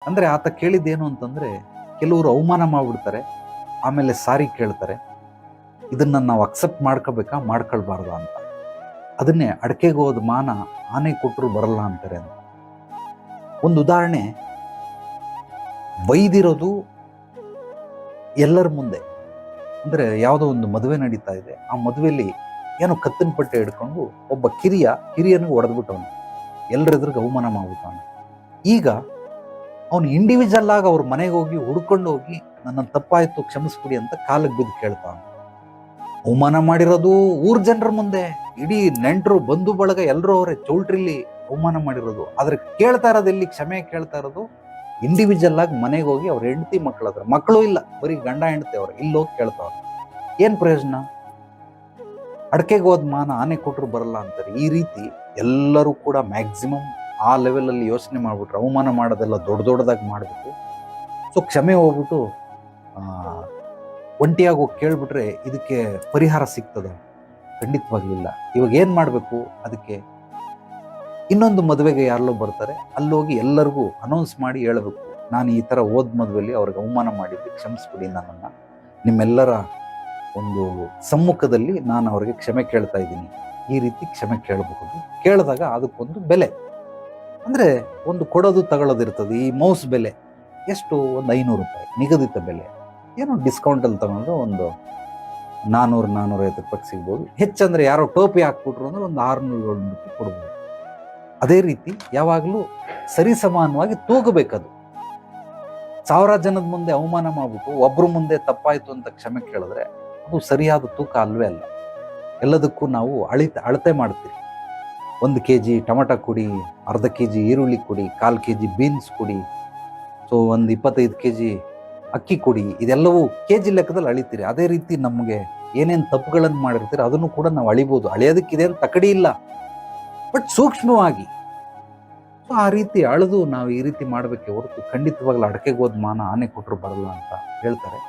ಅಂದರೆ ಆತ ಕೇಳಿದ್ದೇನು ಅಂತಂದರೆ, ಕೆಲವರು ಅವಮಾನ ಮಾಡಿಬಿಡ್ತಾರೆ, ಆಮೇಲೆ ಸಾರಿ ಕೇಳ್ತಾರೆ, ಇದನ್ನು ನಾವು ಅಕ್ಸೆಪ್ಟ್ ಮಾಡ್ಕೋಬೇಕಾ ಮಾಡ್ಕೊಳ್ಬಾರ್ದ ಅಂತ. ಅದನ್ನೇ ಅಡಕೆಗೆ ಹೋದ ಮಾನ ಆನೆ ಕೊಟ್ಟರು ಬರಲ್ಲ ಅಂತಾರೆ ಅಂತ. ಒಂದು ಉದಾಹರಣೆ, ಬೈದಿರೋದು ಎಲ್ಲರ ಮುಂದೆ, ಅಂದರೆ ಯಾವುದೋ ಒಂದು ಮದುವೆ ನಡೀತಾ ಇದೆ, ಆ ಮದುವೆಯಲ್ಲಿ ಏನೋ ಕತ್ತಿನ ಪಟ್ಟೆ ಹಿಡ್ಕೊಂಡು ಒಬ್ಬ ಕಿರಿಯನಿಗೆ ಹೊಡೆದ್ಬಿಟ್ಟವನು, ಎಲ್ಲರೆದ್ರಿಗೆ ಅವಮಾನ ಮಾಡ್ಬಿಟ್ಟವನು. ಈಗ ಅವನು ಇಂಡಿವಿಜುವಲ್ ಆಗಿ ಅವ್ರ ಮನೆಗೆ ಹೋಗಿ ಹುಡ್ಕೊಂಡು ಹೋಗಿ ನನ್ನ ತಪ್ಪಾಯ್ತು ಕ್ಷಮಿಸ್ಬಿಡಿ ಅಂತ ಕಾಲಿಗೆ ಬಿದ್ದು ಕೇಳ್ತಾವನು. ಅವಮಾನ ಮಾಡಿರೋದು ಊರ್ ಜನರ ಮುಂದೆ, ಇಡೀ ನೆಂಟರು ಬಂಧು ಬಳಗ ಎಲ್ಲರೂ ಅವರೇ ಚೌಲ್ಟ್ರಿಲಿ ಅವಮಾನ ಮಾಡಿರೋದು. ಆದ್ರೆ ಕೇಳ್ತಾ ಇರೋದು ಎಲ್ಲಿ? ಕ್ಷಮೆ ಕೇಳ್ತಾ ಇರೋದು ಇಂಡಿವಿಜುವಲ್ ಆಗಿ ಮನೆಗೆ ಹೋಗಿ ಅವ್ರ ಹೆಂಡತಿ ಮಕ್ಕಳ ಹತ್ರ. ಮಕ್ಕಳು ಇಲ್ಲ, ಬರೀ ಗಂಡ ಹೆಂಡತಿ ಅವ್ರು ಇಲ್ಲೋಗಿ ಕೇಳ್ತಾವ್ರ. ಏನ್ ಪ್ರಯೋಜನ? ಅಡಕೆಗೆ ಹೋದ್ ಮಾನ ಆನೆ ಕೊಟ್ಟರು ಬರಲ್ಲ ಅಂತಾರೆ. ಈ ರೀತಿ ಎಲ್ಲರೂ ಕೂಡ ಮ್ಯಾಕ್ಸಿಮಮ್ ಆ ಲೆವೆಲಲ್ಲಿ ಯೋಚನೆ ಮಾಡ್ಬಿಟ್ರೆ, ಅವಮಾನ ಮಾಡೋದೆಲ್ಲ ದೊಡ್ಡದಾಗಿ ಮಾಡಿಬಿಟ್ಟು, ಸೊ ಕ್ಷಮೆ ಹೋಗ್ಬಿಟ್ಟು ಒಂಟಿಯಾಗಿ ಹೋಗಿ ಕೇಳ್ಬಿಟ್ರೆ ಇದಕ್ಕೆ ಪರಿಹಾರ ಸಿಗ್ತದೆ? ಖಂಡಿತವಾಗ್ಲಿಲ್ಲ. ಇವಾಗ ಏನು ಮಾಡಬೇಕು? ಅದಕ್ಕೆ ಇನ್ನೊಂದು ಮದುವೆಗೆ ಯಾರಲ್ಲೋ ಬರ್ತಾರೆ, ಅಲ್ಲೋಗಿ ಎಲ್ಲರಿಗೂ ಅನೌನ್ಸ್ ಮಾಡಿ ಹೇಳಬೇಕು, ನಾನು ಈ ಥರ ಹೋದ ಮದುವೆಯಲ್ಲಿ ಅವ್ರಿಗೆ ಅವಮಾನ ಮಾಡಿದ್ದೆ, ಕ್ಷಮಿಸ್ಬಿಡಿ ನನ್ನನ್ನು, ನಿಮ್ಮೆಲ್ಲರ ಒಂದು ಸಮ್ಮುಖದಲ್ಲಿ ನಾನು ಅವ್ರಿಗೆ ಕ್ಷಮೆ ಕೇಳ್ತಾ ಇದ್ದೀನಿ. ಈ ರೀತಿ ಕ್ಷಮೆ ಕೇಳಬಹುದು. ಕೇಳಿದಾಗ ಅದಕ್ಕೊಂದು ಬೆಲೆ, ಅಂದರೆ ಒಂದು ಕೊಡೋದು ತಗೊಳ್ಳೋದಿರ್ತದೆ. ಈ ಮೌಸ್ ಬೆಲೆ ಎಷ್ಟು? ಒಂದು 500 ರೂಪಾಯಿ ನಿಗದಿತ ಬೆಲೆ. ಏನೋ ಡಿಸ್ಕೌಂಟಲ್ಲಿ ತಗೊಂಡ್ರೆ ಒಂದು 400-450 ರೂಪಾಯಿಗೆ ಸಿಗ್ಬೋದು. ಹೆಚ್ಚಂದರೆ ಯಾರೋ ಟೋಪಿ ಹಾಕ್ಬಿಟ್ರು ಅಂದ್ರೆ ಒಂದು 600-700 ರೂಪಾಯಿ ಕೊಡ್ಬೋದು. ಅದೇ ರೀತಿ ಯಾವಾಗಲೂ ಸರಿಸಮಾನವಾಗಿ ತೂಗಬೇಕದು. 1000 ಜನದ ಮುಂದೆ ಅವಮಾನ ಮಾಡ್ಬಿಟ್ಟು ಒಬ್ಬರ ಮುಂದೆ ತಪ್ಪಾಯಿತು ಅಂತ ಕ್ಷಮೆ ಕೇಳಿದ್ರೆ ಅದು ಸರಿಯಾದ ತೂಕ ಅಲ್ವೇ ಅಲ್ಲ. ಎಲ್ಲದಕ್ಕೂ ನಾವು ಅಳತೆ ಮಾಡ್ತೀವಿ. 1 kg ಟೊಮೆಟೊ ಕೊಡಿ, ಅರ್ಧ kg ಈರುಳ್ಳಿ ಕೊಡಿ, 1/4 kg ಬೀನ್ಸ್ ಕೊಡಿ, ಸೊ ಒಂದು 25 kg ಅಕ್ಕಿ ಕೊಡಿ, ಇದೆಲ್ಲವೂ kg ಲೆಕ್ಕದಲ್ಲಿ ಅಳಿತೀರಿ. ಅದೇ ರೀತಿ ನಮಗೆ ಏನೇನು ತಪ್ಪುಗಳನ್ನು ಮಾಡಿರ್ತೀರಿ ಅದನ್ನು ಕೂಡ ನಾವು ಅಳಿಬೋದು. ಅಳಿಯೋದಕ್ಕಿದೆ ಅಂತ ತಕಡಿ ಇಲ್ಲ, ಬಟ್ ಸೂಕ್ಷ್ಮವಾಗಿ. ಸೊ ಆ ರೀತಿ ಅಳೆದು ನಾವು ಈ ರೀತಿ ಮಾಡಬೇಕೆ ಹೊರತು ಖಂಡಿತವಾಗ್ಲೂ ಅಡಕೆಗೆ ಹೋದ ಮಾನ ಆನೆ ಕೊಟ್ಟರು ಬರಲ್ಲ ಅಂತ ಹೇಳ್ತಾರೆ.